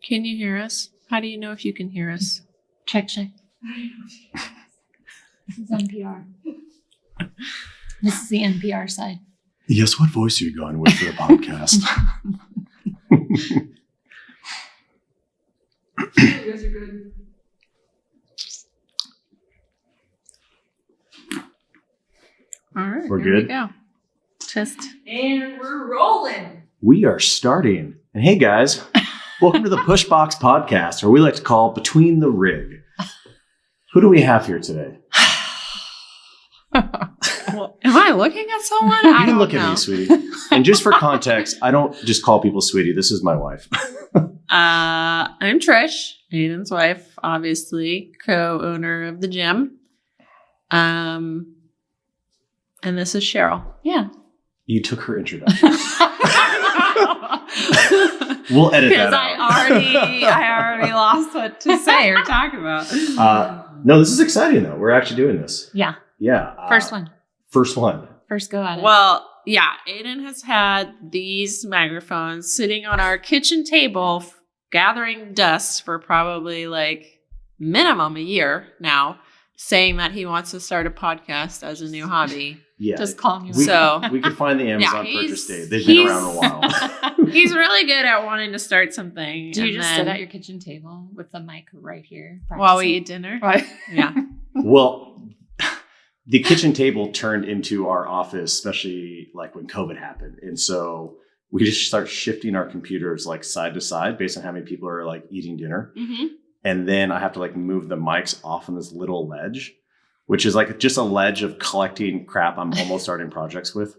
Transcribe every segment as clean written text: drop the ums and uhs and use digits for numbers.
Can you hear us? How do you know if you can hear us? Check. This is NPR. This is the NPR side. Yes, what voice are you going with for the podcast? You guys are good. All right. We're here good? We go. Test. And we're rolling. We are starting. And hey, guys, welcome to the PUSH Box podcast, or we like to call Between the Rig. Who do we have here today? Well, am I looking at someone? You I can don't look know. at me, sweetie. And just for context, I don't just call people sweetie. This is my wife. I'm Trysh, Aidan's wife, obviously, co-owner of the gym. And this is Cheryl. Yeah. You took her introduction. We'll edit that Because out. I already lost what to say or talk about. No, this is exciting, though. We're actually doing this. Yeah. Yeah. First one. First one. First go at it. Well, yeah, Aidan has had these microphones sitting on our kitchen table, gathering dust for probably like minimum a year now, saying that he wants to start a podcast as a new hobby. Yeah. Just call me. we, So- we could find the Amazon Yeah, purchase date. They've been around a while. He's really good at wanting to start something. Do you and just then- sit at your kitchen table with the mic right here? while we eat dinner? Right. Yeah. Well, the kitchen table turned into our office, especially like when COVID happened. And so we just start shifting our computers like side to side based on how many people are like eating dinner. Mm-hmm. And then I have to like move the mics off on this little ledge, which is like just a ledge of collecting crap I'm almost starting projects with.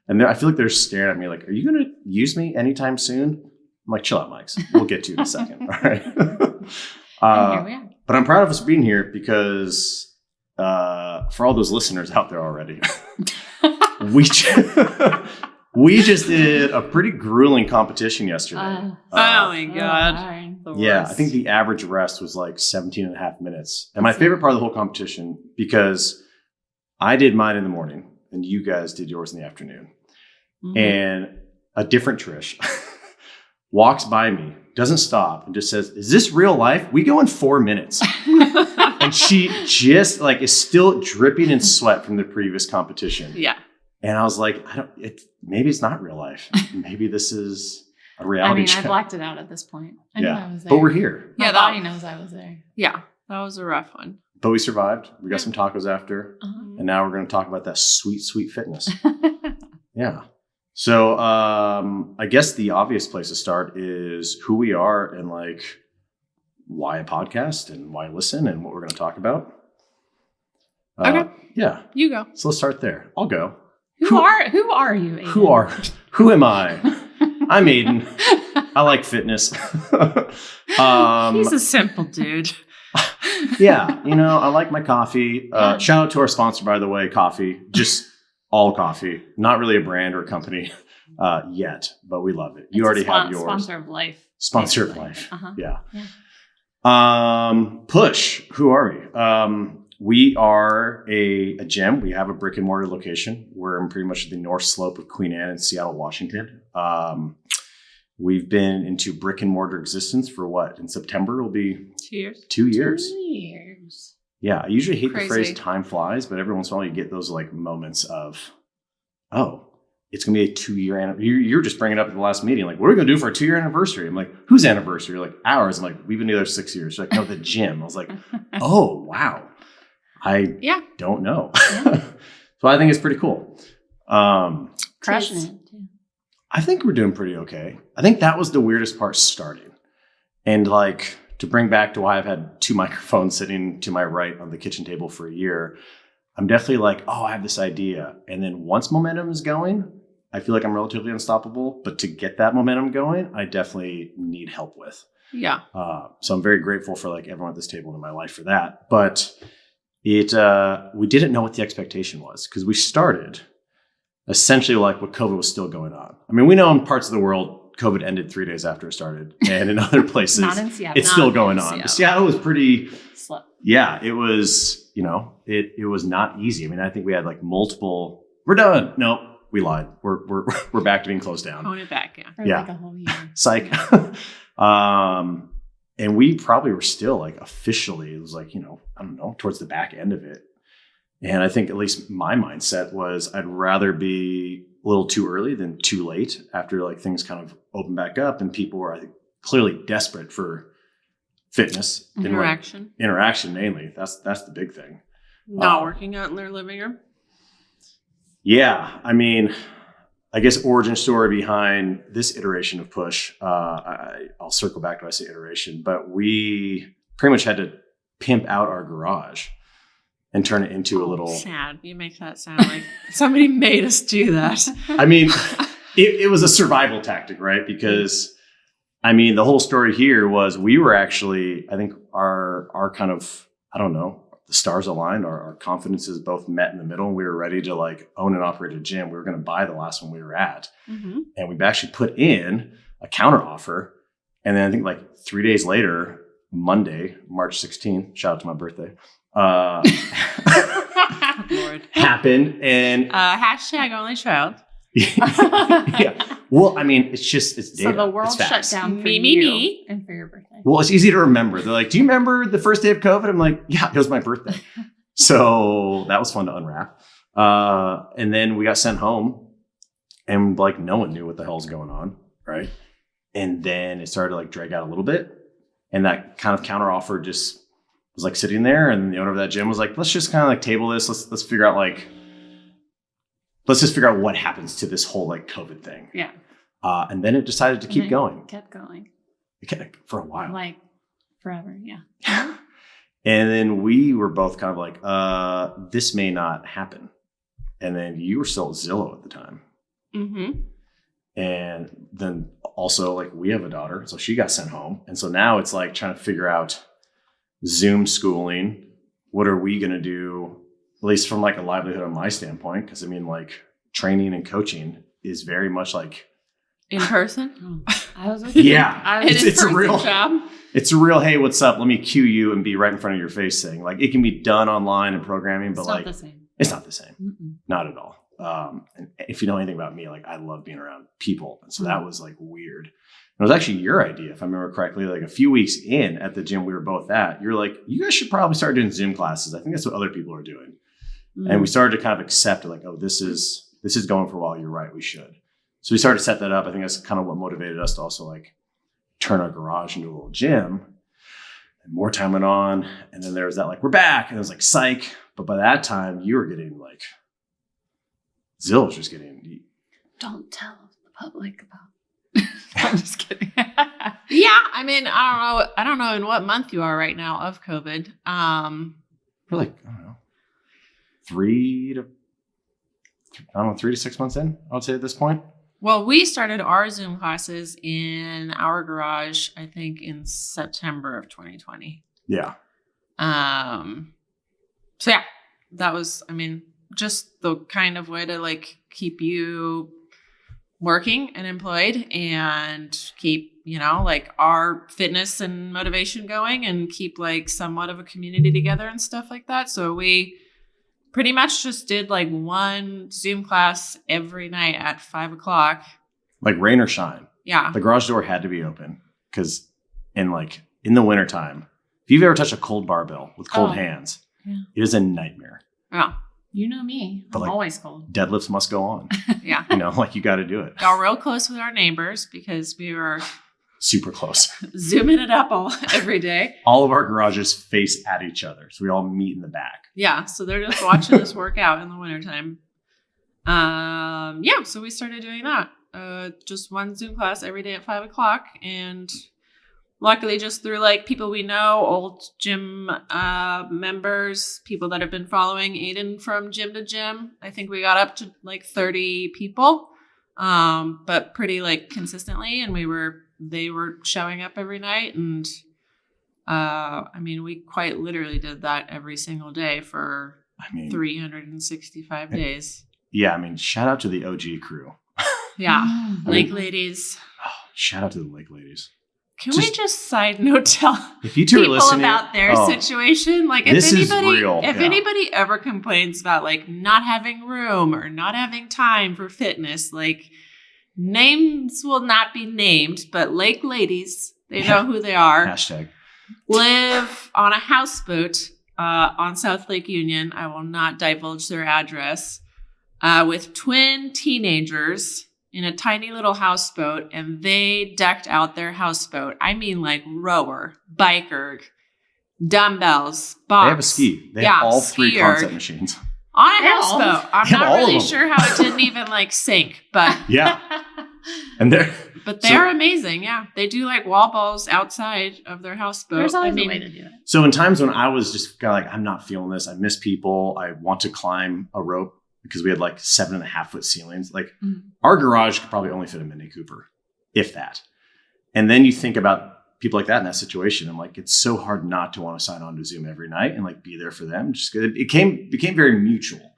And I feel like they're staring at me like, are you going to use me anytime soon? I'm like, chill out, mics. We'll get to you in a second. All right. And here we are. But I'm proud of us being here because for all those listeners out there already, we just did a pretty grueling competition yesterday. Oh my God. Darn. The Yeah, worst. I think the average rest was like 17 and a half minutes. And my favorite part of the whole competition, because I did mine in the morning and you guys did yours in the afternoon. Mhm. And a different Trysh walks by me, doesn't stop, and just says, "Is this real life? We go in 4 minutes." And she just like is still dripping in sweat from the previous competition. Yeah. And I was like, maybe it's not real life. Maybe this is a I reality mean, check. I blacked it out at this point. I knew Yeah. I was there. But we're here. My Yeah, body knows I was there. Yeah. That was a rough one. But we survived. We got some tacos after. Uh-huh. And now we're going to talk about that sweet, sweet fitness. Yeah. So I guess the obvious place to start is who we are and like why a podcast and why listen and what we're going to talk about. Okay. Yeah. You go. So let's start there. I'll go. Who are you, Aidan? Who am I? I'm Aidan. I like fitness. He's a simple dude. Yeah. You know, I like my coffee. Yeah. Shout out to our sponsor, by the way, coffee. Just all coffee. Not really a brand or a company yet, but we love it. You It's already a have yours. Sponsor of life. Sponsor of basically. life. Uh-huh. Yeah. Yeah. Push. Who are we? We are a gym. We have a brick and mortar location. We're in pretty much the north slope of Queen Anne in Seattle, Washington. We've been into brick and mortar existence for what? In September, it'll be 2 years. 2 years. 2 years. Yeah. I usually hate Crazy. the phrase time flies, but every once in a while you get those like moments of, oh, it's going to be a 2-year anniversary. You're just bringing it up at the last meeting. Like, what are we going to do for a 2-year anniversary? I'm like, whose anniversary? You're like, ours. I'm like, we've been together 6 years. You're like, no, the gym. I was like, oh, wow. I Yeah. don't know. Yeah. So I think it's pretty cool. Crushing it. Too. I think we're doing pretty okay. I think that was the weirdest part starting. And like to bring back to why I've had 2 microphones sitting to my right on the kitchen table for a year, I'm definitely like, oh, I have this idea. And then once momentum is going, I feel like I'm relatively unstoppable. But to get that momentum going, I definitely need help with. Yeah. So I'm very grateful for like everyone at this table in my life for that. But we didn't know what the expectation was because we started essentially like what COVID was still going on. I mean, we know in parts of the world, COVID ended 3 days after it started. And in other places, Not in Seattle. it's still going on. Seattle. But Seattle was pretty, Slow. yeah, it was, you know, it was not easy. I mean, I think we had like multiple, we're done. No, we lied. We're back to being closed down. Tone it back, yeah. For Yeah. like a whole year. Psych. And we probably were still like officially, it was like, I don't know, towards the back end of it. And I think at least my mindset was I'd rather be a little too early than too late after like things kind of open back up and people were, I think, clearly desperate for fitness. Interaction mainly. That's the big thing. Not working out in their living room. Yeah. I mean, I guess origin story behind this iteration of Push. I'll circle back to I say iteration, but we pretty much had to pimp out our garage and turn it into a little. Sad. You make that sound like somebody made us do that. I mean, it was a survival tactic, right? Because I mean, the whole story here was we were actually, I think our kind of, I don't know, the stars aligned, our confidences both met in the middle. And we were ready to like own and operate a gym. We were going to buy the last one we were at. Mm-hmm. And we actually put in a counter offer. And then I think like 3 days later, Monday, March 16th, shout out to my birthday, Lord. happened. And hashtag only child. Yeah. Well, I mean, it's data. So the world shut down for you and for your birthday. Well, it's easy to remember. They're like, do you remember the first day of COVID? I'm like, yeah, it was my birthday. So that was fun to unwrap. And then we got sent home and like no one knew what the hell's going on. Right. And then it started to like drag out a little bit. And that kind of counter offer just was like sitting there. And the owner of that gym was like, let's just kind of like table this. Let's figure out let's just figure out what happens to this whole like COVID thing. Yeah. And then it decided to keep going. Kept going. It kept for a while. Like forever. Yeah. And then we were both kind of like, this may not happen. And then you were still at Zillow at the time. Mm-hmm. And then also like we have a daughter, so she got sent home. And so now it's like trying to figure out Zoom schooling. What are we going to do? At least from like a livelihood on my standpoint, because I mean, like training and coaching is very much like in person. I was with yeah, it's a real job. It's a real. Hey, what's up? Let me cue you and be right in front of your face thing. Like it can be done online and programming, but it's like not the same. It's not the same. Mm-mm. Not at all. And if you know anything about me, like I love being around people, and so that was like weird. It was actually your idea, if I remember correctly, like a few weeks in at the gym we were both at. You're like, you guys should probably start doing Zoom classes. I think that's what other people are doing. And we started to kind of accept it, like, oh, this is going for a while. You're right, we should. So we started to set that up. I think that's kind of what motivated us to also like turn our garage into a little gym. And more time went on, and then there was that like, we're back, and it was like psych. But by that time, you were getting like Zill was just getting. Don't tell the public about. I'm just kidding. Yeah, I mean, I don't know in what month you are right now of COVID. We're like, I don't know. 3 to 6 months in, I would say at this point. Well, we started our Zoom classes in our garage, I think in September of 2020. Yeah. So yeah, that was, I mean, just the kind of way to like keep you working and employed and keep, like our fitness and motivation going and keep like somewhat of a community together and stuff like that. So we pretty much just did like one Zoom class every night at 5:00. Like rain or shine. Yeah. The garage door had to be open because in the wintertime, if you've ever touched a cold barbell with cold hands, it is a nightmare. Yeah. You know me. I'm always cold. Deadlifts must go on. Yeah. You got to do it. Got real close with our neighbors because we were super close. Zooming it up every day. All of our garages face at each other. So we all meet in the back. Yeah. So they're just watching us work out in the wintertime. Yeah. So we started doing that. Just one Zoom class every day at 5:00. And luckily just through like people we know, old gym members, people that have been following Aidan from gym to gym. I think we got up to like 30 people, but pretty like consistently. And they were showing up every night. And I mean, we quite literally did that every single day for 365 days. Yeah. I mean, shout out to the OG crew. Yeah. Lake ladies. Oh, shout out to the Lake ladies. Can we just side note tell if you two people are listening, about their situation? Like this is real. If anybody ever complains about like not having room or not having time for fitness, like names will not be named, but Lake ladies, They know who they are. Hashtag. Live on a houseboat on South Lake Union. I will not divulge their address. With twin teenagers in a tiny little houseboat, and they decked out their houseboat. I mean, like rower, biker, dumbbells, box. They have a ski. They have all 3 skier. concept machines. On a houseboat. I'm They have not all really of them. sure how it didn't even like sink, but Yeah. And they're they're amazing. Yeah, they do like wall balls outside of their houseboat. There's always a way to do it. so in times when I was just kind of like, I'm not feeling this. I miss people. I want to climb a rope because we had like 7.5-foot ceilings. Like our garage could probably only fit a Mini Cooper, if that. And then you think about people like that in that situation. I'm like, it's so hard not to want to sign on to Zoom every night and like be there for them. Just it became very mutual,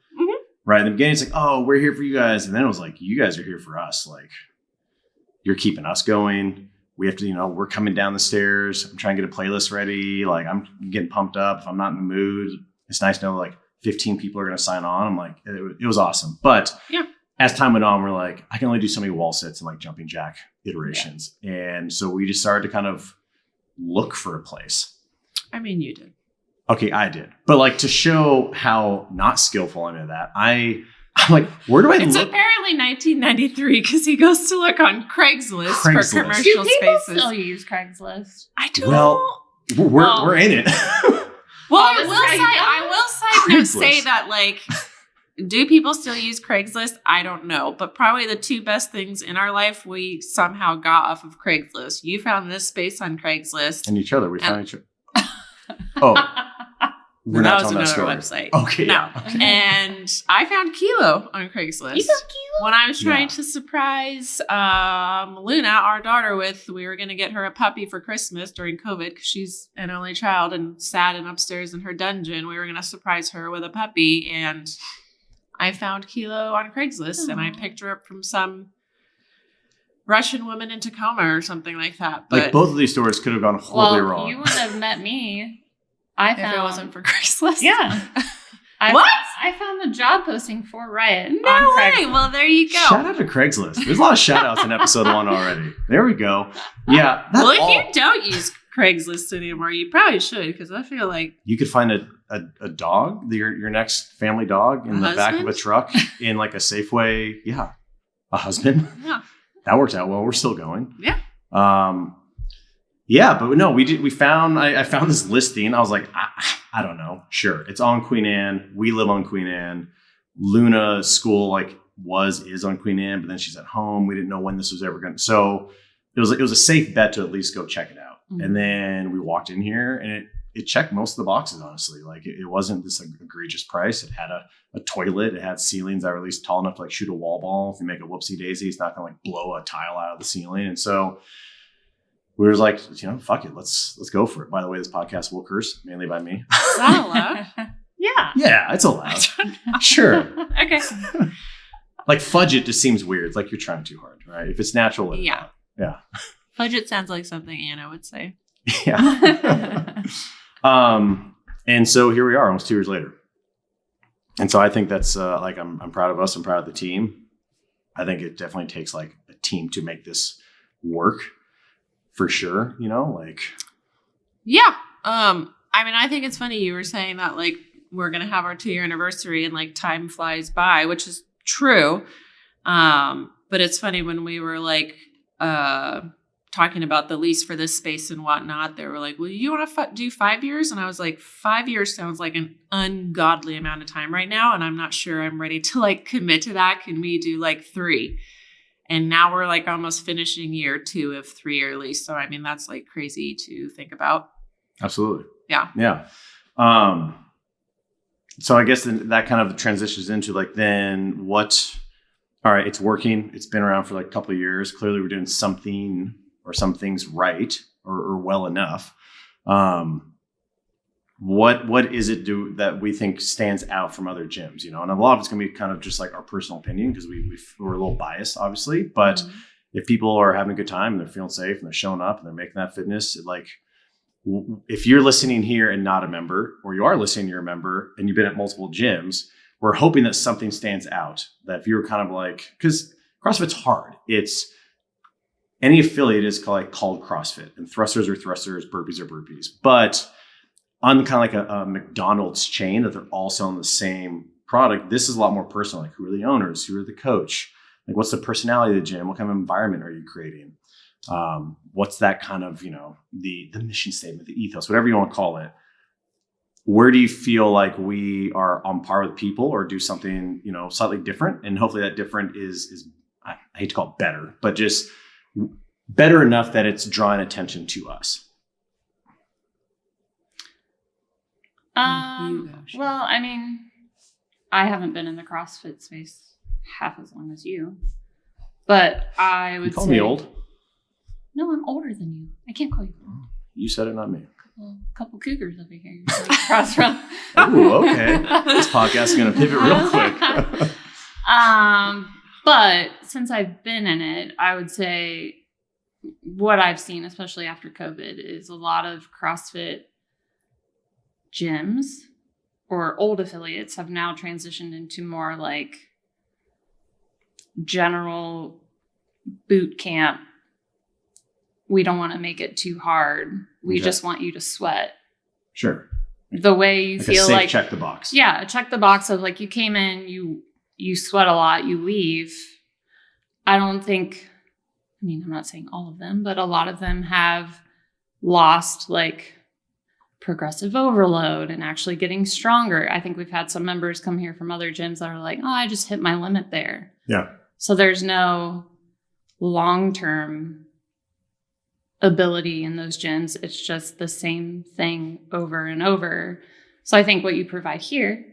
right? In the beginning, it's like, oh, we're here for you guys, and then it was like, you guys are here for us. Like, you're keeping us going. We have to, we're coming down the stairs. I'm trying to get a playlist ready. Like, I'm getting pumped up. If I'm not in the mood, it's nice to know like 15 people are going to sign on. I'm like, it was awesome. But as time went on, we're like, I can only do so many wall sits and like jumping jack iterations. Yeah. And so we just started to kind of look for a place. I mean, you did. Okay, I did. But like to show how not skillful I'm at that, I'm like, where do I It's look? apparently 1993 because he goes to look on Craigslist. For Craigslist. commercial Do people spaces. still use Craigslist? I don't Well, we're in it. Well, Oh, I will say that, like, do people still use Craigslist? I don't know. But probably the 2 best things in our life we somehow got off of Craigslist. You found this space on Craigslist. And each other. We found each other. Oh. We're that not was telling another that story. website. Okay. No. Yeah. Okay. And I found Kilo on Craigslist. You found Kilo? When I was trying to surprise Luna, our daughter, we were going to get her a puppy for Christmas during COVID because she's an only child and sad and upstairs in her dungeon. We were going to surprise her with a puppy, and I found Kilo on Craigslist, and I picked her up from some Russian woman in Tacoma or something like that. But Like both of these stories could have gone horribly wrong. You would have met me. if it wasn't for Craigslist. Yeah. What? I found the job posting for Riot No on way. Craigslist. Well, there you go. Shout out to Craigslist. There's a lot of shout outs in episode 1 already. There we go. Yeah. Well, if you don't use Craigslist anymore, you probably should, because I feel like You could find a dog, your next family dog, in the back of a truck in like a Safeway. Yeah. A husband. Yeah. That worked out well. We're still going. Yeah. Yeah, but no, I found this listing. I was like, I don't know. Sure. It's on Queen Anne. We live on Queen Anne. Luna's school is on Queen Anne, but then she's at home. We didn't know when this was ever going to. So it was a safe bet to at least go check it out. Mm-hmm. And then we walked in here and it checked most of the boxes, honestly. Like it wasn't this egregious price. It had a toilet. It had ceilings that were at least tall enough to like shoot a wall ball. If you make a whoopsie daisy, it's not going to like blow a tile out of the ceiling. And so we were like, fuck it. Let's go for it. By the way, this podcast will curse, mainly by me. is that allowed? Yeah. Yeah, it's allowed. Sure. Okay. Like fudge it just seems weird. It's like you're trying too hard, right? If it's natural, let it Yeah. out. Yeah. Fudget sounds like something Anna would say. Yeah. And so here we are almost 2 years later. And so I think that's I'm proud of us. I'm proud of the team. I think it definitely takes like a team to make this work for sure. Yeah. I mean, I think it's funny you were saying that like we're gonna have our 2-year anniversary and like time flies by, which is true. But it's funny when we were like talking about the lease for this space and whatnot, they were like, well, you want to do 5 years? And I was like, 5 years sounds like an ungodly amount of time right now. And I'm not sure I'm ready to like commit to that. Can we do like 3? And now we're like almost finishing year 2 of 3-year lease. So, I mean, that's like crazy to think about. Absolutely. Yeah. Yeah. So I guess then that kind of transitions into like, then what, all right, it's working. It's been around for like a couple of years. Clearly we're doing something or some things right or well enough. What is it that we think stands out from other gyms, And a lot of it's going to be kind of just like our personal opinion because we're a little biased, obviously. But if people are having a good time and they're feeling safe and they're showing up and they're making that fitness, like if you're listening here and not a member, or you are listening, you're a member and you've been at multiple gyms, we're hoping that something stands out. That if you're kind of like, because CrossFit's hard. It's any affiliate is called CrossFit, and thrusters are thrusters, burpees are burpees. But on kind of like a McDonald's chain that they're all selling the same product, this is a lot more personal. Like, who are the owners? Who are the coach? Like, what's the personality of the gym? What kind of environment are you creating? What's that kind of, the mission statement, the ethos, whatever you want to call it. Where do you feel like we are on par with people, or do something, slightly different? And hopefully that different is I hate to call it better, but just better enough that it's drawing attention to us. Well, I mean, I haven't been in the CrossFit space half as long as you, but I would You call say, me old? No, I'm older than you. I can't call you old. You said it, not me. Couple cougars over here across from. Ooh, okay. This podcast is going to pivot real quick. But since I've been in it, I would say what I've seen, especially after COVID, is a lot of CrossFit gyms or old affiliates have now transitioned into more like general boot camp. We don't want to make it too hard. We just want you to sweat. Sure. The way you like feel a safe like check the box. Yeah, check the box of like you came in, you sweat a lot, you leave. I don't think, I'm not saying all of them, but a lot of them have lost like progressive overload and actually getting stronger. I think we've had some members come here from other gyms that are like, oh, I just hit my limit there. Yeah. So there's no long-term ability in those gyms. It's just the same thing over and over. So I think what you provide here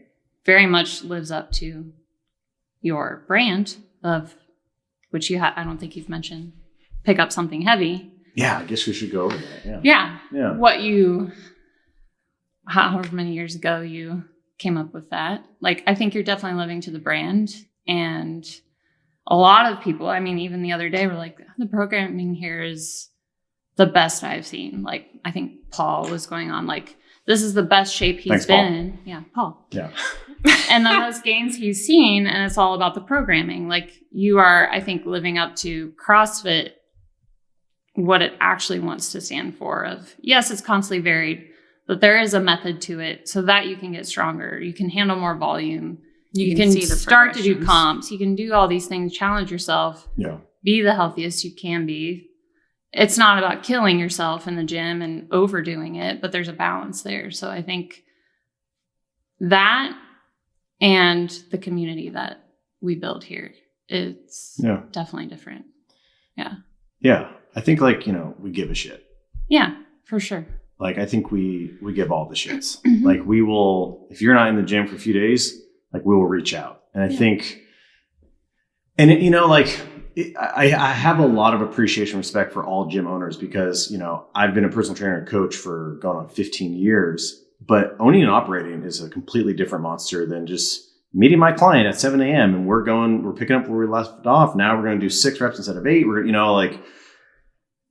very much lives up to your brand of which I don't think you've mentioned, pick up something heavy. Yeah, I guess we should go over that. Yeah. Yeah. However many years ago you came up with that. Like, I think you're definitely living to the brand. And a lot of people, even the other day, were like, the programming here is the best I've seen. Like, I think Paul was going on, like, this is the best shape he's been in. Yeah, Paul. Yeah. And the most gains he's seen, and it's all about the programming. Like, you are, I think, living up to CrossFit, what it actually wants to stand for. Of, yes, it's constantly varied, but there is a method to it so that you can get stronger. You can handle more volume. You can see the start to do comps. You can do all these things, challenge yourself. Yeah. Be the healthiest you can be. It's not about killing yourself in the gym and overdoing it, but there's a balance there. So I think that and the community that we build here, it's definitely different. Yeah. Yeah. I think we give a shit. Yeah, for sure. Like, I think we give all the shits. Like, we will, if you're not in the gym for a few days, like, we will reach out. And I think, and I have a lot of appreciation and respect for all gym owners because, I've been a personal trainer and coach for going on 15 years, but owning and operating is a completely different monster than just meeting my client at 7 a.m. and we're picking up where we left off. Now we're going to do 6 reps instead of 8.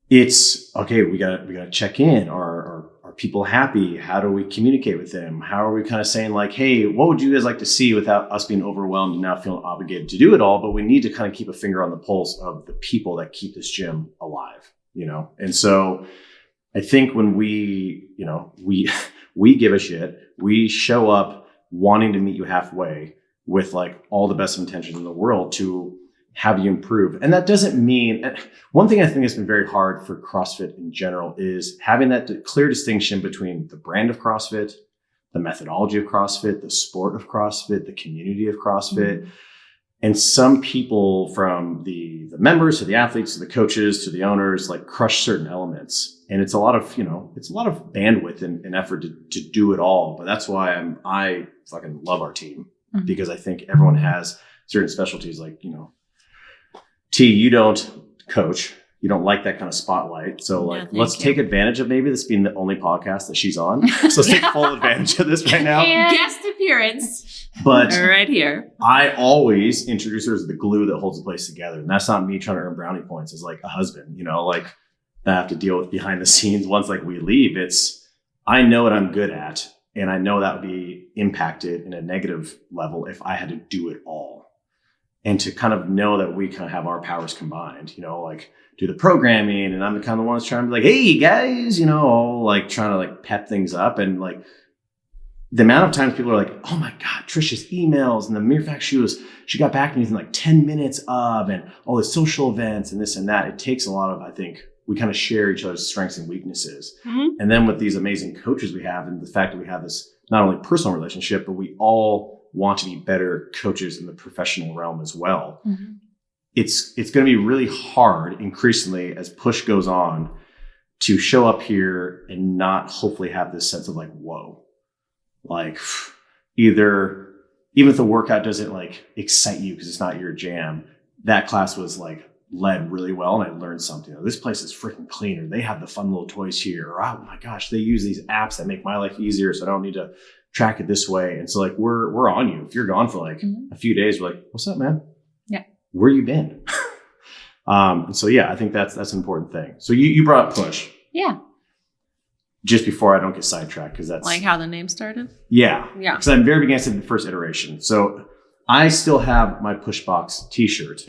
It's okay. We gotta check in. Are people happy? How do we communicate with them? How are we kind of saying like, hey, what would you guys like to see without us being overwhelmed and not feeling obligated to do it all? But we need to kind of keep a finger on the pulse of the people that keep this gym alive, And so I think when we give a shit, we show up wanting to meet you halfway with like all the best intentions in the world to have you improve. And that doesn't mean, one thing I think has been very hard for CrossFit in general is having that clear distinction between the brand of CrossFit, the methodology of CrossFit, the sport of CrossFit, the community of CrossFit. Mm-hmm. And some people, from the members to the athletes to the coaches to the owners, like crush certain elements. And it's a lot of, bandwidth and effort to do it all. But that's why I fucking love our team, mm-hmm. because I think everyone has certain specialties. Like, T, you don't coach. You don't like that kind of spotlight. So let's take advantage of maybe this being the only podcast that she's on. So let's take full advantage of this right now. And guest appearance. But right here. I always introduce her as the glue that holds the place together. And that's not me trying to earn brownie points as like a husband, that I have to deal with behind the scenes. Once we leave, I know what I'm good at. And I know that would be impacted in a negative level if I had to do it all. and to kind of know that we kind of have our powers combined, you know, like do the programming, and I'm the kind of one that's trying to be like, hey guys, you know, all like trying to like pep things up. And like the amount of times people are like, oh my God, Trish's emails, and the mere fact she got back to me within like 10 minutes of, and all the social events and this and that. It takes a lot of, I think, we kind of share each other's strengths and weaknesses. Mm-hmm. And then with these amazing coaches we have, and the fact that we have this not only personal relationship, but we all want to be better coaches in the professional realm as well. Mm-hmm. It's going to be really hard increasingly as push goes on to show up here and not hopefully have this sense of like, whoa, like either, even if the workout doesn't like excite you because it's not your jam, that class was like led really well and I learned something. This place is freaking clean, or they have the fun little toys here, or oh my gosh, they use these apps that make my life easier so I don't need to track it this way. And so like we're on you. If you're gone for like a few days, we're like, what's up, man? Yeah. Where you been? And so yeah, I think that's an important thing. So you brought up push. Yeah. Just before I don't get sidetracked, because that's like how the name started. Yeah. Yeah. Because I'm very beginning of the first iteration. So I still have my Push Box t-shirt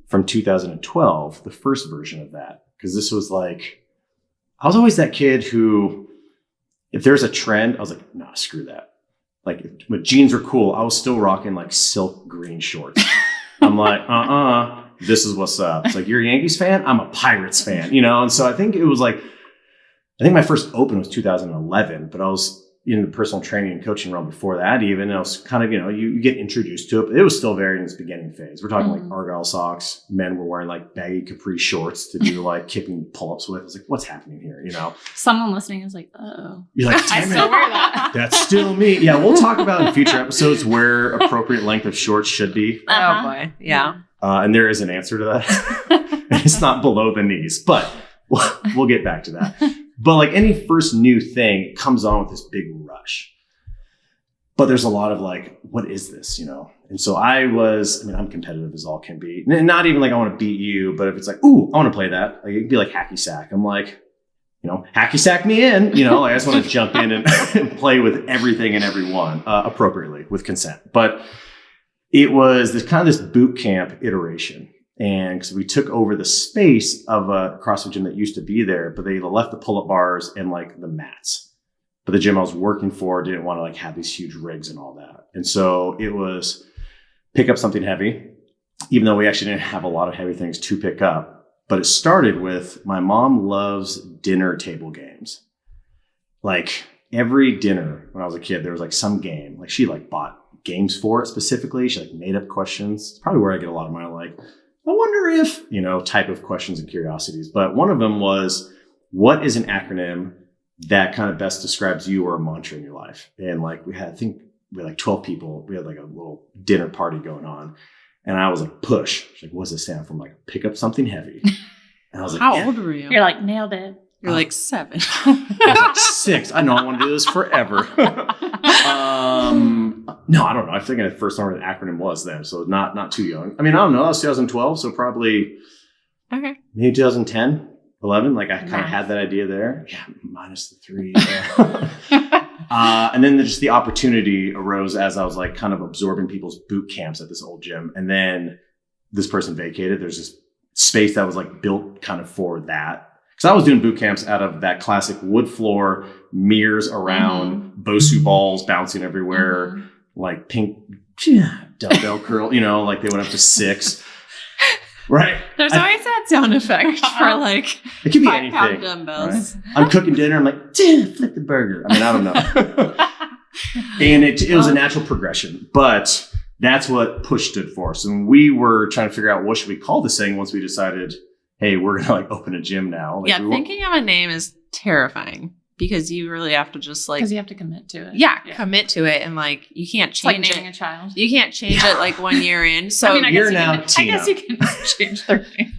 from 2012, the first version of that. Because this was like, I was always that kid who, if there's a trend, I was like, nah, screw that. Like when jeans were cool, I was still rocking like silk green shorts. I'm like, this is what's up. It's like, you're a Yankees fan? I'm a Pirates fan, you know? And so I think it was like, I think my first open was 2011, but I was in the personal training and coaching realm before that even. And I was kind of, you know, you get introduced to it, but it was still very in its beginning phase. We're talking like Argyle socks. Men were wearing like baggy capri shorts to do like kicking pull-ups with. I was like, what's happening here? You know? Someone listening is like, oh. You're like, I still wear that. That's still me. Yeah, we'll talk about in future episodes where appropriate length of shorts should be. Oh boy. Yeah. And there is an answer to that. It's not below the knees, but we'll get back to that. But like any first new thing, it comes on with this big rush. But there's a lot of like, what is this, you know? And so I'm competitive as all can be. Not even like I want to beat you, but if it's like, ooh, I want to play that. Like it'd be like hacky sack. I'm like, you know, hacky sack me in, you know, like I just want to jump in and play with everything and everyone appropriately with consent. But it was this boot camp iteration. And because we took over the space of a CrossFit gym that used to be there, but they left the pull-up bars and like the mats. But the gym I was working for didn't want to like have these huge rigs and all that. And so it was pick up something heavy, even though we actually didn't have a lot of heavy things to pick up. But it started with my mom loves dinner table games. Like every dinner when I was a kid, there was like some game. Like she like bought games for it specifically. She like made up questions. It's probably where I get a lot of my like, I wonder if, you know, type of questions and curiosities. But one of them was, what is an acronym that kind of best describes you or a mantra in your life? And like we had like 12 people. We had like a little dinner party going on. And I was like, push. She's like, what does this stand for? I'm like, pick up something heavy. And I was like, how old were you? You're like, nailed it. You're like 7. I was like 6. I know I want to do this forever. No, I don't know. I think I first learned what an acronym was then, so not too young. I mean, I don't know. That was 2012, so probably maybe 2010, 11. Like I kind of had that idea there. Yeah, minus the 3. And then just the opportunity arose as I was like kind of absorbing people's boot camps at this old gym. And then this person vacated. There's this space that was like built kind of for that. Because I was doing boot camps out of that classic wood floor, mirrors around, Bosu balls bouncing everywhere, like pink dumbbell curl, you know, like they went up to 6. Right? There's always that sound effect for like it could be 5-pound dumbbells. Right? I'm cooking dinner. I'm like, flip the burger. I mean, I don't know. And it was a natural progression, but that's what PUSH stood for. So when we were trying to figure out what should we call this thing, once we decided, hey, we're going to like open a gym now. Like, thinking of a name is terrifying because you really have to just like, because you have to commit to it. Yeah, commit to it. And like, you can't change like naming a child. You can't change it like 1 year in. So I mean, I guess you can change their name.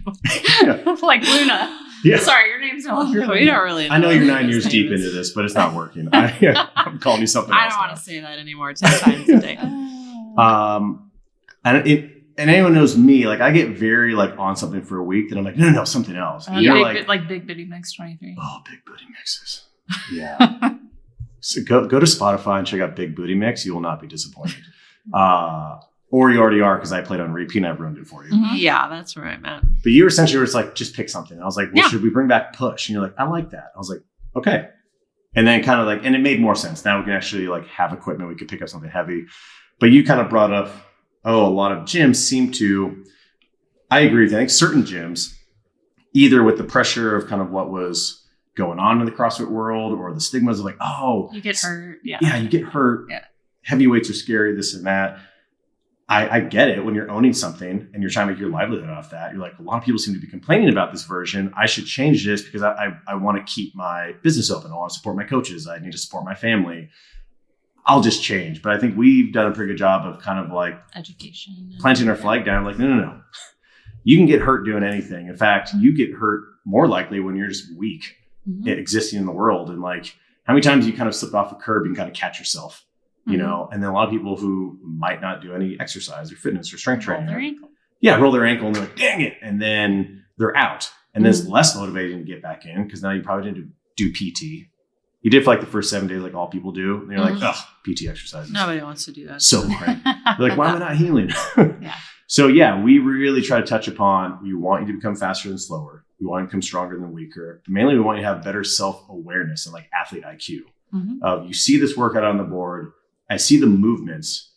Like Luna. Yeah. Sorry, your name's no longer Luna. We don't really know. I know you're 9 years deep into this, but it's not working. I'm calling you something else. I don't want to say that anymore 10 times a day. And anyone knows me, like I get very like on something for a week, then I'm like, no, something else. You're like Big Booty Mix 23. Oh, Big Booty Mixes. Yeah. So go to Spotify and check out Big Booty Mix. You will not be disappointed. Or you already are because I played on repeat and I ruined it for you. Mhm. Yeah, that's where I'm at. But you essentially were just like, just pick something. And I was like, well, Yeah. should we bring back push? And you're like, I like that. I was like, okay. And then kind of like, and it made more sense. Now we can actually like have equipment. We could pick up something heavy. But you kind of brought up, a lot of gyms seem to, I agree with you. I think certain gyms, either with the pressure of kind of what was going on in the CrossFit world or the stigmas of like, oh, You get hurt. Yeah. yeah, you get hurt. Yeah. Heavyweights are scary, this and that. I get it when you're owning something and you're trying to make your livelihood off that. You're like, a lot of people seem to be complaining about this version. I should change this because I want to keep my business open. I want to support my coaches. I need to support my family. I'll just change. But I think we've done a pretty good job of kind of like Education. planting our flag down. Like, no. You can get hurt doing anything. In fact, you get hurt more likely when you're just weak Mhm. existing in the world. And like, how many times you kind of slip off a curb and kind of catch yourself? You know, and then a lot of people who might not do any exercise or fitness or strength Roll training. their ankle. Yeah, roll their ankle and they're like, dang it. And then they're out. And then it's less motivating to get back in because now you probably didn't do PT. You did for like the first 7 days, like all people do. And you're like, ugh, PT exercises. Nobody wants to do that. So boring. You're like, why am I not healing? Yeah. So yeah, we really try to touch upon, we want you to become faster than slower. We want you to become stronger than weaker. But mainly we want you to have better self-awareness and like athlete IQ. Mhm. You see this workout on the board. I see the movements,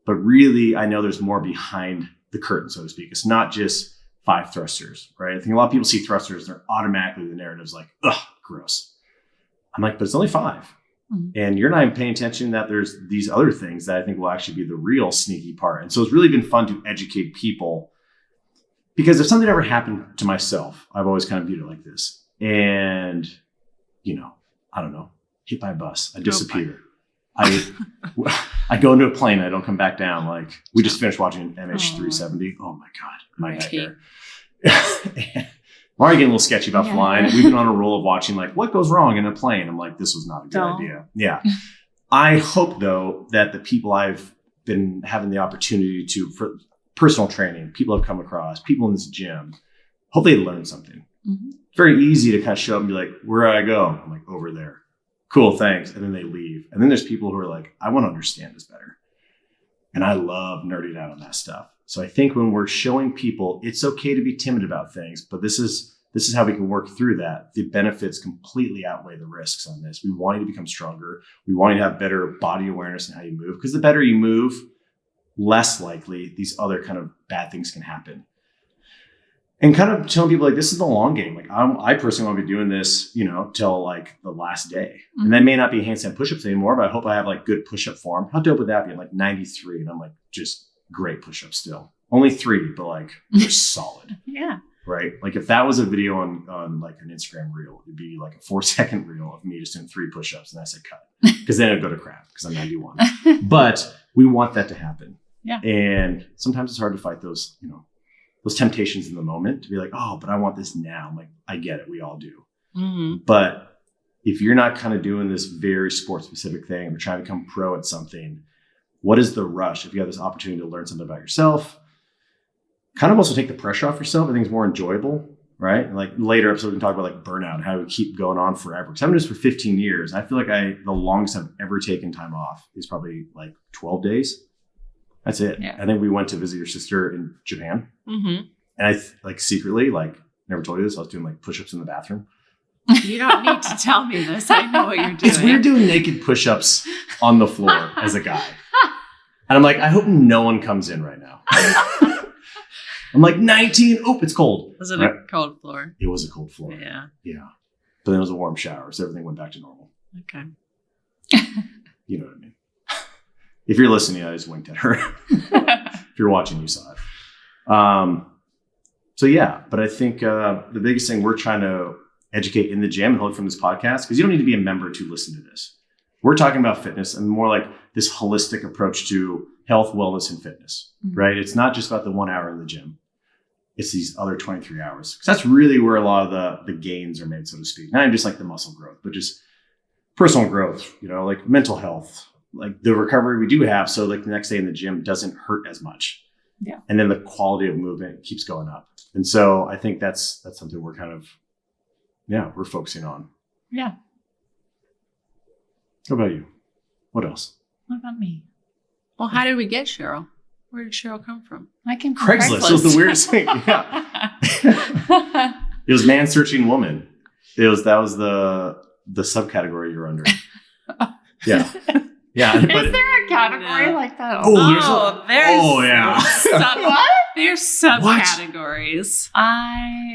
but really I know there's more behind the curtain, so to speak. It's not just 5 thrusters, right? I think a lot of people see thrusters, they're automatically the narrative's like, ugh, gross. I'm like, but it's only 5. Mhm. And you're not even paying attention that there's these other things that I think will actually be the real sneaky part. And so it's really been fun to educate people because if something ever happened to myself, I've always kind of viewed it like this. And, I don't know, hit by a bus, I disappear. I go into a plane, I don't come back down. Like we just finished watching MH370. Oh my God, my nightmare. I'm already getting a little sketchy about flying. We've been on a roll of watching like what goes wrong in a plane. I'm like, this was not a good idea. Yeah. I hope though that the people I've been having the opportunity to, for personal training, people I've come across, people in this gym, hope they learn something. Mhm. It's very easy to kind of show up and be like, where do I go? I'm like, over there. Cool, thanks. And then they leave. And then there's people who are like, I want to understand this better. And I love nerding out on that stuff. So I think when we're showing people it's okay to be timid about things, but this is how we can work through that. The benefits completely outweigh the risks on this. We want you to become stronger. We want you to have better body awareness in how you move, because the better you move, less likely these other kind of bad things can happen. And kind of telling people like, this is the long game. Like I personally want to be doing this, till like the last day. Mhm. And that may not be handstand push-ups anymore, but I hope I have like good push-up form. How dope would that be? I'm like 93 and I'm like, just great push-ups still. Only 3, but like they're solid, Yeah. right? Like if that was a video on like an Instagram reel, it'd be like a 4-second reel of me just doing 3 push-ups. And I said cut, because then it'd go to crap because I'm 91. But we want that to happen. Yeah. And sometimes it's hard to fight those, those temptations in the moment to be like, oh, but I want this now. I'm like, I get it. We all do. Mm-hmm. But if you're not kind of doing this very sport specific thing or trying to become pro at something, what is the rush? If you have this opportunity to learn something about yourself, kind of also take the pressure off yourself. I think it's more enjoyable, right? And like later episodes, we can talk about like burnout, how we keep going on forever. Because I've been doing this for 15 years. I feel like the longest I've ever taken time off is probably like 12 days. That's it. Yeah. I think we went to visit your sister in Japan. Mm-hmm. And I like secretly, like never told you this, I was doing like push-ups in the bathroom. You don't need to tell me this. I know what you're doing. It's weird doing naked push-ups on the floor as a guy. And I'm like, I hope no one comes in right now. I'm like 19. Oh, it's cold. Was it Right? a cold floor? It was a cold floor. Yeah. Yeah. But then it was a warm shower. So everything went back to normal. Okay. You know what I mean? If you're listening, I just winked at her. If you're watching, you saw it. So yeah, but I think the biggest thing we're trying to educate in the gym and hold from this podcast, because you don't need to be a member to listen to this. We're talking about fitness and more like this holistic approach to health, wellness, and fitness, right? It's not just about the 1 hour in the gym. It's these other 23 hours. Because that's really where a lot of the gains are made, so to speak. Not even just like the muscle growth, but just personal growth, like mental health, like the recovery we do have. So like the next day in the gym doesn't hurt as much. Yeah. And then the quality of movement keeps going up. And so I think that's something we're kind of, we're focusing on. Yeah. How about you? What else? What about me? Well, how did we get Cheryl? Where did Cheryl come from? I came from Craigslist. It was the weirdest thing. Yeah. It was man searching woman. That was the subcategory you're under. Yeah. Yeah. Is there a category like that? There's subcategories.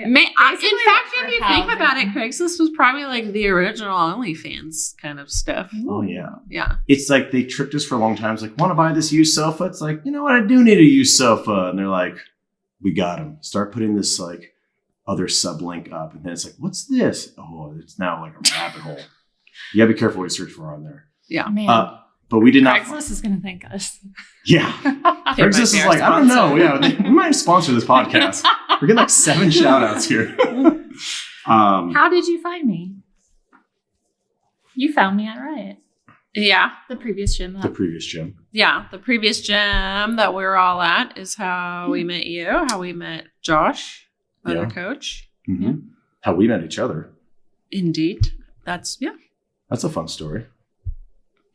In In fact, if you think about it, Craigslist was probably like the original OnlyFans kind of stuff. Oh yeah. Yeah. It's like they tricked us for a long time. It's like, want to buy this used sofa? It's like, you know what? I do need a used sofa. And they're like, we got them. Start putting this like other sub link up. And then it's like, what's this? Oh, it's now like a rabbit hole. You gotta be careful what you search for on there. Yeah. Man. But we did not. Craigslist is going to thank us. Yeah. Craigslist is like, I don't know. Yeah, we might sponsor this podcast. We're getting like 7 shout outs here. How did you find me? You found me at Riot. Yeah. The previous gym. The previous gym. Yeah. The previous gym that we were all at is how we met you, how we met Josh, other coach. Mm-hmm. How we met each other. Indeed. That's a fun story.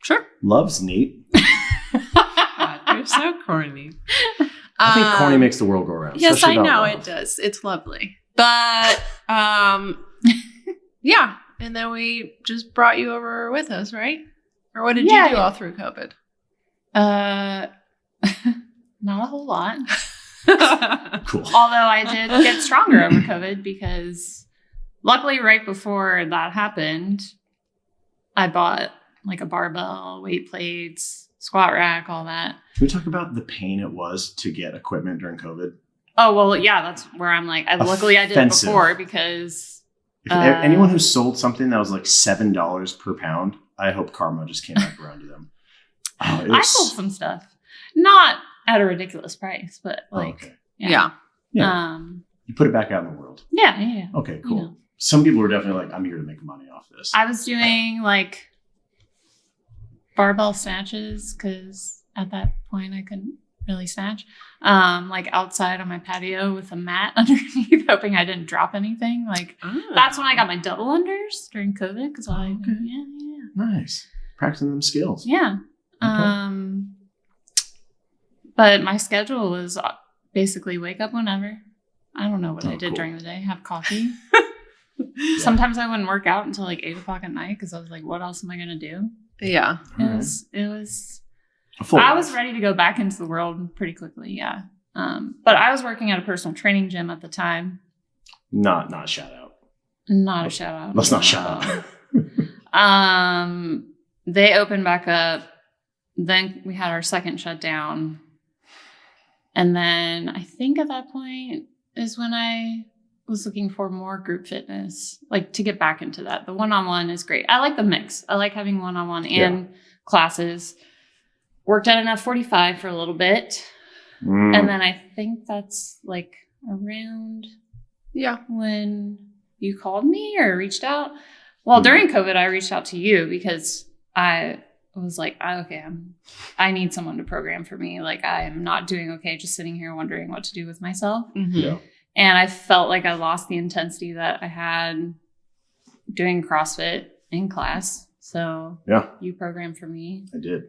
Sure. Love's neat. God, you're so corny. I think corny makes the world go round. Yes, I know love. it does. It's lovely. But yeah. And then we just brought you over with us, right? Or what did you do all through COVID? Not a whole lot. Cool. Although I did get stronger over COVID because luckily right before that happened, I bought like a barbell, weight plates, squat rack, all that. Can we talk about the pain it was to get equipment during COVID? Oh, well, yeah, that's where I'm like, luckily I did it Offensive. before because... If anyone who sold something that was like $7 per pound, I hope karma just came back around to them. I sold some stuff. Not at a ridiculous price, but like... okay. Yeah. You put it back out in the world. Yeah. Okay, cool. You know. Some people were definitely like, I'm here to make money off this. I was doing like barbell snatches because at that point I couldn't really snatch. Like outside on my patio with a mat underneath, hoping I didn't drop anything. Like that's when I got my double unders during COVID because Nice. Practicing them skills. Yeah. Okay. But my schedule was basically wake up whenever. I don't know what I did cool. during the day. Have coffee. Yeah. Sometimes I wouldn't work out until like 8 o'clock at night because I was like, what else am I going to do? Yeah. It was A full I life. was ready to go back into the world pretty quickly. Yeah. But I was working at a personal training gym at the time. Not shout out. Not a shout out. Let's not shout out. They opened back up. Then we had our second shutdown. And then I think at that point is when I was looking for more group fitness, like to get back into that. The one-on-one is great. I like the mix. I like having one-on-one and classes. Worked at an F45 for a little bit. And then I think that's like around when you called me or reached out. Well, during COVID, I reached out to you because I was like, I need someone to program for me. Like I am not doing okay just sitting here wondering what to do with myself. Mm-hmm. Yeah. And I felt like I lost the intensity that I had doing CrossFit in class. So you programmed for me. I did.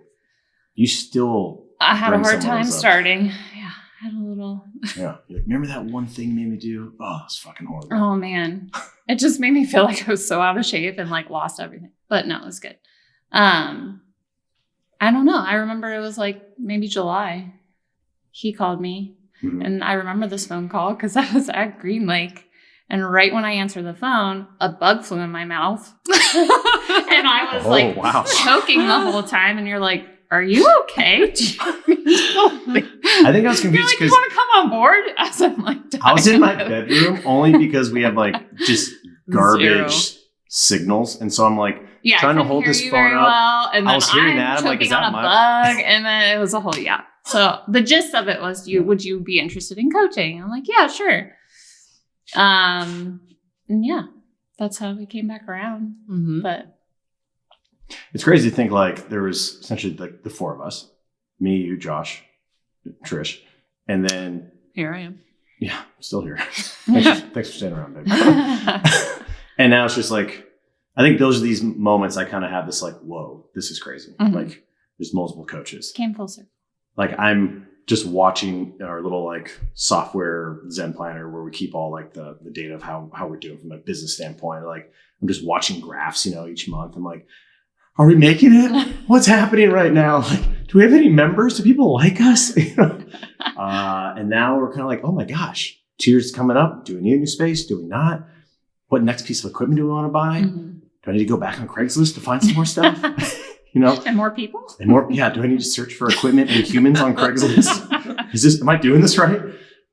You still I had a bring hard someone time else up. starting. Yeah, I had a little. Yeah. You're like, remember that one thing you made me do? Oh, it's fucking horrible. Oh man, it just made me feel like I was so out of shape and like lost everything. But no, it was good. I don't know. I remember it was like maybe July. He called me, and I remember this phone call because I was at Green Lake, and right when I answered the phone, a bug flew in my mouth, and I was choking the whole time. And you're like, "Are you okay?" I think I was confused because you want to come on board. As I'm like, I was in my bedroom only because we have like just garbage signals, and so I'm like trying to hold this phone up. Well, and then I was hearing that. I'm like, is that on a bug? And then it was a whole So the gist of it was, would you be interested in coaching? I'm like, yeah, sure. And yeah, that's how we came back around. Mm-hmm. But it's crazy to think like there was essentially like the 4 of us, me, you, Josh, Trysh, and then Here I am. yeah, I'm still here. Thanks for staying around, baby. And now it's just like, I think those are these moments I kind of have this like, whoa, this is crazy. Mhm. Like there's multiple coaches. Came full circle. Like I'm just watching our little like software Zen planner where we keep all like the data of how we're doing from a business standpoint. Like I'm just watching graphs, each month. I'm like, are we making it? What's happening right now? Like, do we have any members? Do people like us? And now we're kind of like, oh my gosh, 2 years is coming up. Do we need a new space? Do we not? What next piece of equipment do we want to buy? Mm-hmm. Do I need to go back on Craigslist to find some more stuff? And more people? And more, yeah. Do I need to search for equipment and humans on Craigslist? Am I doing this right?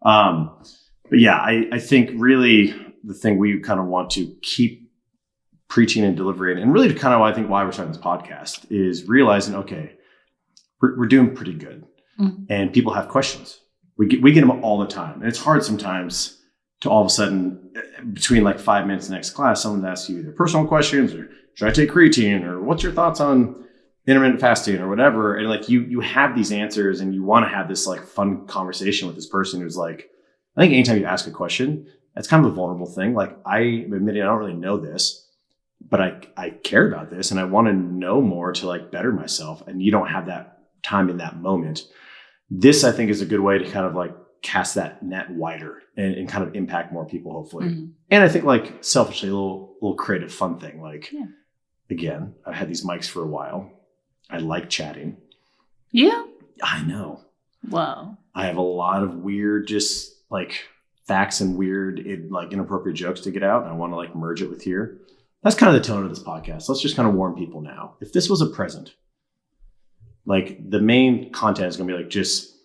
But yeah, I think really the thing we kind of want to keep preaching and delivering, and really kind of I think why we're starting this podcast is realizing, okay, we're doing pretty good. Mm-hmm. And people have questions. We get them all the time. And it's hard sometimes to all of a sudden, between like 5 minutes in the next class, someone asks you either personal questions or should I take creatine or what's your thoughts on intermittent fasting or whatever. And like you have these answers and you want to have this like fun conversation with this person who's like, I think anytime you ask a question, that's kind of a vulnerable thing. Like I'm admitting I don't really know this, but I care about this and I want to know more to like better myself. And you don't have that time in that moment. This I think is a good way to kind of like cast that net wider and kind of impact more people, hopefully. Mm-hmm. And I think like selfishly, a little creative fun thing. Like, again, I've had these mics for a while. I like chatting. Yeah. I know. Wow. I have a lot of weird, just like facts and weird, like inappropriate jokes to get out. And I want to like merge it with here. That's kind of the tone of this podcast. Let's just kind of warn people now. If this was a present, like the main content is going to be like just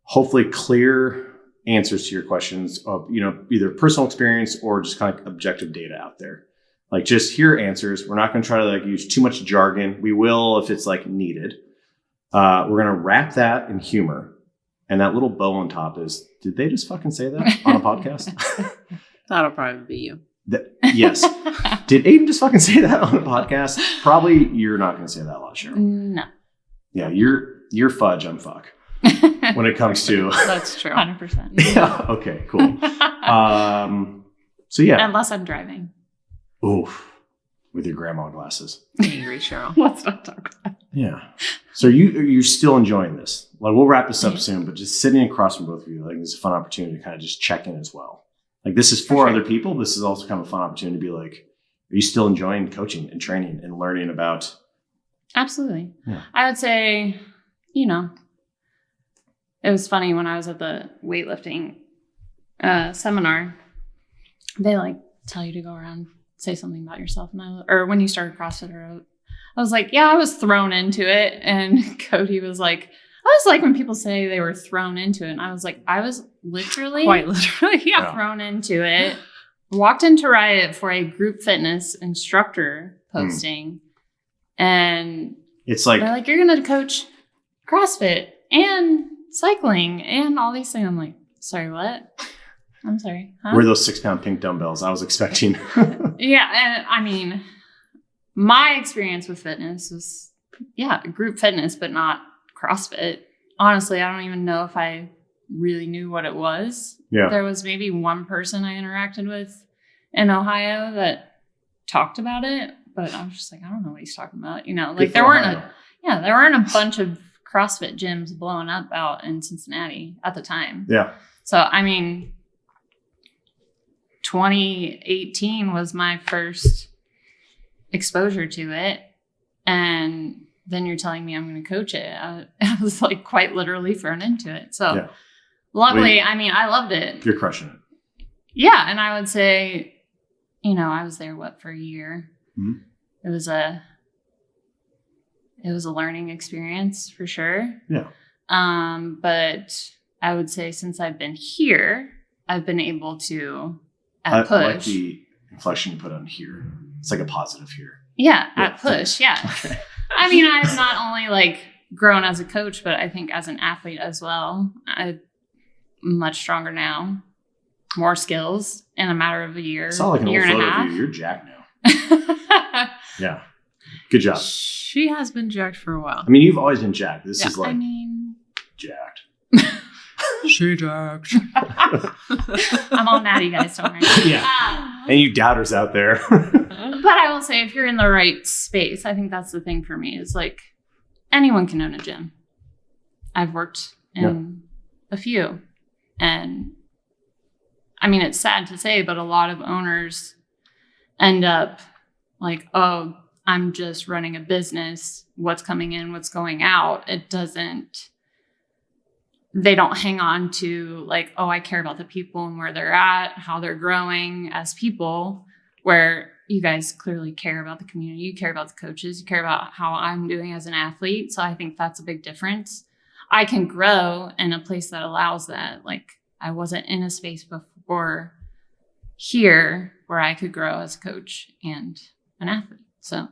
hopefully clear answers to your questions of, either personal experience or just kind of objective data out there. Like just hear answers. We're not going to try to like use too much jargon. We will if it's like needed. We're going to wrap that in humor. And that little bow on top is, did they just fucking say that on a podcast? That'll probably be you. Yes. Did Aidan just fucking say that on a podcast? Probably you're not going to say that a lot, Cheryl. No. Yeah, you're fudge, I'm fuck. When it comes to that's true. 100%. Yeah. Okay. Cool. So yeah. Unless I'm driving. Oof. With your grandma glasses. Angry Cheryl. Let's not talk about it. Yeah. So you're still enjoying this. Like we'll wrap this up soon, but just sitting across from both of you, like this is a fun opportunity to kind of just check in as well. Like this is for other people. This is also kind of a fun opportunity to be like, are you still enjoying coaching and training and learning about? Absolutely. Yeah. I would say, it was funny when I was at the weightlifting seminar, they like tell you to go around, say something about yourself. Or when you started CrossFit, I was like, yeah, I was thrown into it. And Cody was like, I was like when people say they were thrown into it. And I was like, I was literally quite literally thrown into it. Walked into Riot for a group fitness instructor posting. And it's like, they're like, you're going to coach CrossFit and cycling and all these things. I'm like, sorry, what? I'm sorry. Huh? Where are those 6-pound pink dumbbells? I was expecting. Yeah. And I mean, my experience with fitness was, group fitness, but not CrossFit. Honestly, I don't even know if I really knew what it was. Yeah. There was maybe one person I interacted with in Ohio that talked about it, but I was just like, I don't know what he's talking about. Like there weren't a bunch of CrossFit gyms blowing up out in Cincinnati at the time. Yeah. So, I mean, 2018 was my first exposure to it. And then you're telling me I'm going to coach it. I was like quite literally thrown into it. So luckily, I loved it. You're crushing it. Yeah. And I would say, I was there, for a year. Mm-hmm. It was a learning experience for sure. Yeah. But I would say since I've been here, I've been able to at PUSH. I like the inflection you put on here. It's like a positive here. Yeah, at PUSH. Yeah. Okay. I mean, I've not only like grown as a coach, but I think as an athlete as well. I'm much stronger now, more skills in a matter of a year. It's not like an year old and a photo half. of you. You're jacked now. Yeah. Good job. She has been jacked for a while. I mean, you've always been jacked. This is like jacked. She jacked. I'm all natty, guys. Don't worry. Yeah. And you doubters out there. But I will say, if you're in the right space, I think that's the thing for me is like anyone can own a gym. I've worked in a few. And I mean, it's sad to say, but a lot of owners end up like, oh, I'm just running a business. What's coming in, what's going out. They don't hang on to like, oh, I care about the people and where they're at, how they're growing as people, where you guys clearly care about the community. You care about the coaches. You care about how I'm doing as an athlete. So I think that's a big difference. I can grow in a place that allows that. Like I wasn't in a space before here where I could grow as a coach and an athlete. So,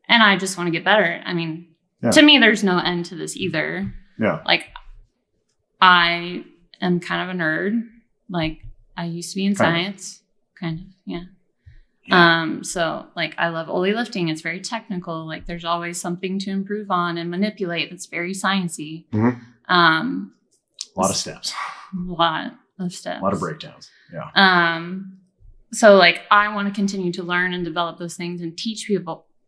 and I just want to get better. I mean, to me, there's no end to this either. Yeah. Like I am kind of a nerd. Like I used to be in science, kind of. Yeah. So like I love Ole lifting. It's very technical. Like there's always something to improve on and manipulate. That's very sciencey. Mm-hmm. A lot of steps. A lot of breakdowns. Yeah. So like I want to continue to learn and develop those things and teach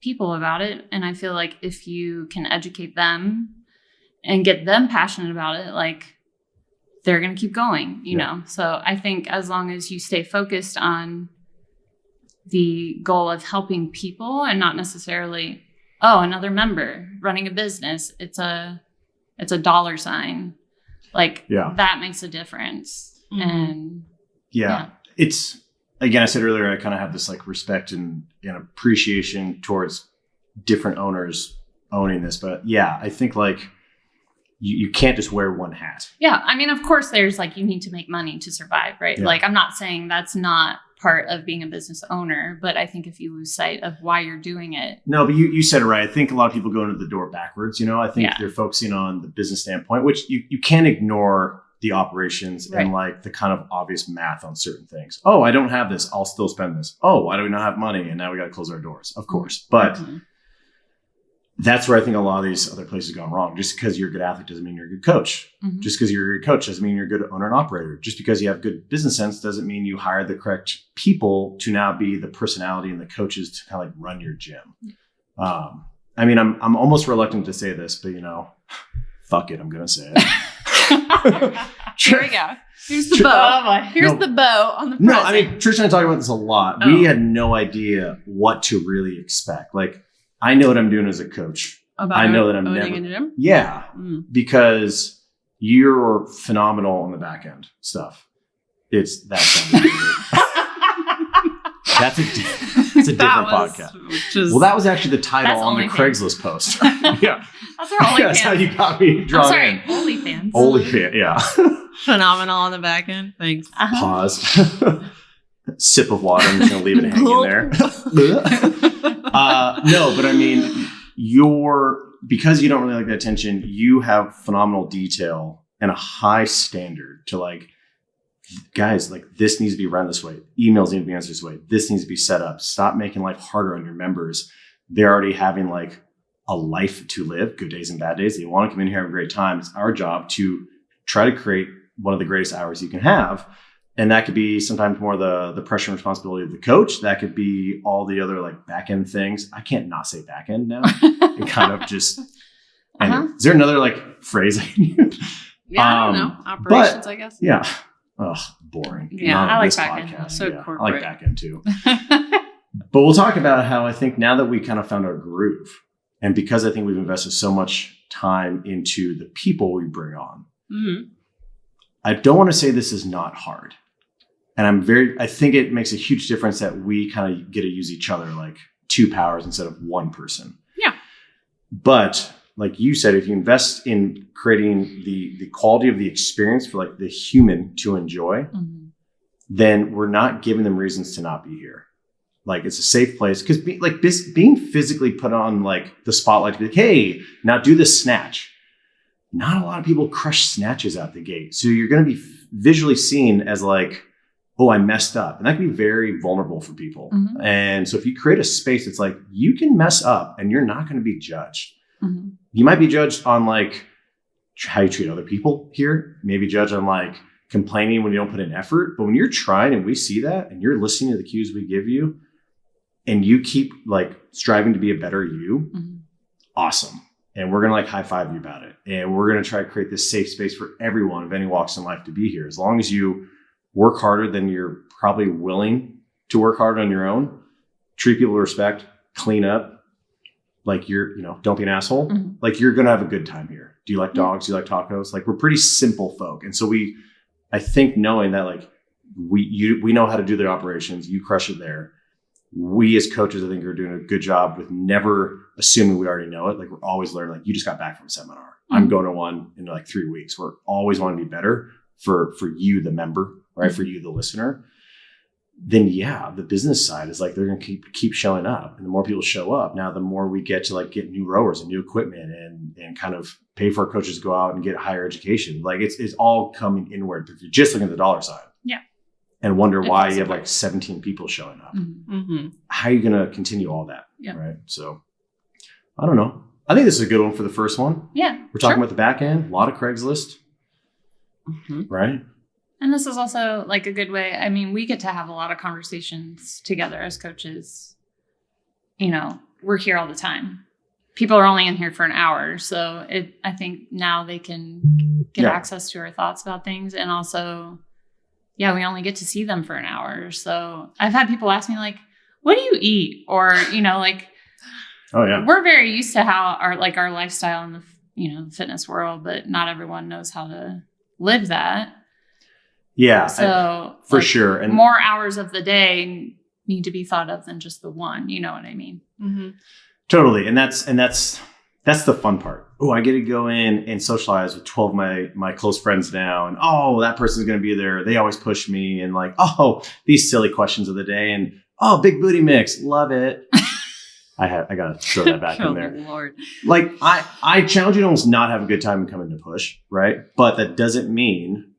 people about it. And I feel like if you can educate them and get them passionate about it, like they're going to keep going, you know? So I think as long as you stay focused on the goal of helping people and not necessarily, oh, another member running a business, it's a dollar sign. Like that makes a difference. Mm-hmm. And it's, again, I said earlier, I kind of have this like respect and appreciation towards different owners owning this, but I think like you can't just wear one hat. Yeah. I mean, of course there's like, you need to make money to survive, right? Yeah. Like I'm not saying that's not part of being a business owner, but I think if you lose sight of why you're doing it. No, but you said it right. I think a lot of people go into the door backwards. I think they're focusing on the business standpoint, which you can't ignore the operations and like the kind of obvious math on certain things. Oh, I don't have this. I'll still spend this. Oh, why do we not have money? And now we got to close our doors, of course. But that's where I think a lot of these other places have gone wrong. Just because you're a good athlete doesn't mean you're a good coach. Mm-hmm. Just because you're a good coach doesn't mean you're a good owner and operator. Just because you have good business sense doesn't mean you hire the correct people to now be the personality and the coaches to kind of like run your gym. I mean, I'm almost reluctant to say this, but fuck it, I'm gonna say it. Here we go. Here's the bow. Here's the bow on the present. No, I mean, Trysh and I talk about this a lot. We had no idea what to really expect. Like, I know what I'm doing as a coach. I know that I'm never. A gym? Yeah, because you're phenomenal on the back end stuff. It's that kind of That's a different podcast. Well, that was actually the title on the Craigslist post. Yeah, that's our OnlyFans. That's how you got me drawn in. OnlyFans. OnlyFans, yeah. Phenomenal on the back end. Thanks. Pause. Sip of water. I'm just gonna leave it hanging there. No, but I mean, because you don't really like that attention, you have phenomenal detail and a high standard to like, guys, like this needs to be run this way. Emails need to be answered this way. This needs to be set up. Stop making life harder on your members. They're already having like a life to live, good days and bad days. They want to come in here and have a great time. It's our job to try to create one of the greatest hours you can have. And that could be sometimes more the pressure and responsibility of the coach. That could be all the other like back end things. I can't not say back end now. And kind of just. Anyway, is there another like phrase I can use? Yeah, I don't know. Operations, I guess. Yeah. Ugh, boring. Yeah, I like back end. So corporate. I like back end too. But we'll talk about how I think now that we kind of found our groove, and because I think we've invested so much time into the people we bring on, I don't want to say this is not hard. And I think it makes a huge difference that we kind of get to use each other like two powers instead of one person. Yeah. But like you said, if you invest in creating the quality of the experience for like the human to enjoy, then we're not giving them reasons to not be here. Like it's a safe place because being physically put on like the spotlight to be like, hey, now do this snatch. Not a lot of people crush snatches out the gate. So you're going to be visually seen as like, oh, I messed up. And that can be very vulnerable for people. And so if you create a space that's like, you can mess up and you're not going to be judged. You might be judged on like how you treat other people here, maybe judged on like complaining when you don't put in effort. But when you're trying and we see that and you're listening to the cues we give you and you keep like striving to be a better you, awesome. and we're going to like high five you about it. And we're going to try to create this safe space for everyone of any walks in life to be here. As long as you work harder than you're probably willing to work hard on your own, treat people with respect, clean up, like don't be an asshole. Mm-hmm. Like you're going to have a good time here. Do you like dogs? Do you like tacos? Like we're pretty simple folk. And so I think knowing that like we know how to do the operations, you crush it there. We as coaches, I think are doing a good job with never assuming we already know it. Like we're always learning, like you just got back from a seminar. Mm-hmm. I'm going to one in like 3 weeks. We're always want to be better for you, the member, right? Mm-hmm. For you, the listener. Then the business side is like, they're going to keep showing up, and the more people show up, now the more we get to like get new rowers and new equipment and kind of pay for our coaches to go out and get higher education. Like it's all coming inward. If you're just looking at the dollar side. Yeah. And wonder why you have like 17 people showing up. Mm-hmm. How are you going to continue all that? Yeah. Right. So I don't know. I think this is a good one for the first one. Yeah. We're talking about the back end, a lot of Craigslist. Mm-hmm. Right. And this is also like a good way. I mean, we get to have a lot of conversations together as coaches. We're here all the time. People are only in here for an hour. So I think now they can get access to our thoughts about things. And also, we only get to see them for an hour. So I've had people ask me like, what do you eat? Or, like, oh yeah, we're very used to how our lifestyle in the, the fitness world, but not everyone knows how to live that. Yeah. So for sure. And more hours of the day need to be thought of than just the one, you know what I mean? Mm-hmm. Totally. And that's the fun part. Oh, I get to go in and socialize with 12 of my close friends now. And that person's going to be there. They always push me and like, these silly questions of the day. And big booty mix. Love it. I got to throw that back in there. Lord. Like I challenge you to almost not have a good time and come into push. Right. But that doesn't mean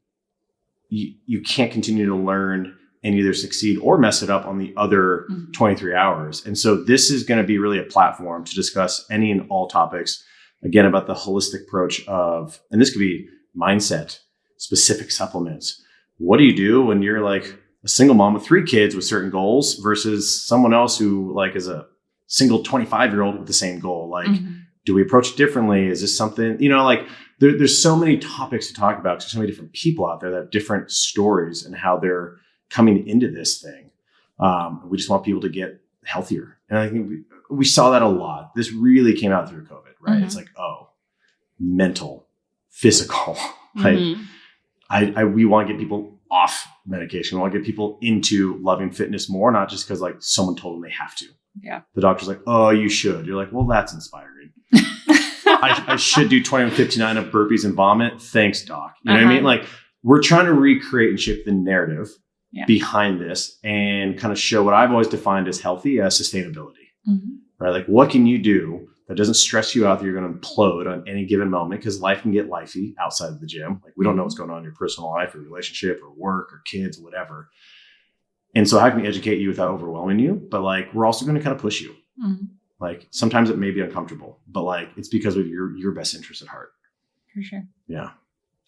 you can't continue to learn and either succeed or mess it up on the other 23 hours. And so this is going to be really a platform to discuss any and all topics, again, about the holistic approach of, and this could be mindset, specific supplements. What do you do when you're like a single mom with 3 kids with certain goals versus someone else who like is a single 25-year-old with the same goal? Like, do we approach it differently? Is this something, like there's so many topics to talk about. There's so many different people out there that have different stories and how they're coming into this thing. We just want people to get healthier. And I think we saw that a lot. This really came out through COVID, right? Mm-hmm. It's like, mental, physical. Mm-hmm. Like we want to get people off medication. We want to get people into loving fitness more, not just because like someone told them they have to. Yeah. The doctor's like, you should. You're like, well, that's inspiring. I should do 21:59 of burpees and vomit. Thanks, doc. You know what I mean? Like we're trying to recreate and shape the narrative behind this and kind of show what I've always defined as healthy as sustainability, right? Like what can you do that doesn't stress you out that you're going to implode on any given moment, because life can get lifey outside of the gym. Like we don't know what's going on in your personal life or relationship or work or kids or whatever. And so how can we educate you without overwhelming you? But like, we're also going to kind of push you. Mm-hmm. Like sometimes it may be uncomfortable, but like, it's because of your best interest at heart. For sure. Yeah.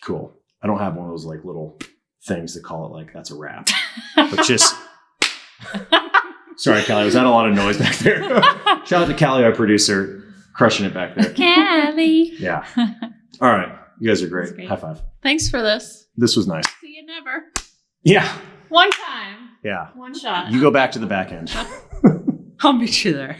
Cool. I don't have one of those like little things that call it like, that's a wrap, but just, sorry, Callie, was that a lot of noise back there? Shout out to Callie, our producer, crushing it back there. Callie. Yeah. All right. You guys are great. High five. Thanks for this. This was nice. See you never. Yeah. One time. Yeah. One shot. You go back to the back end. I'll meet you there.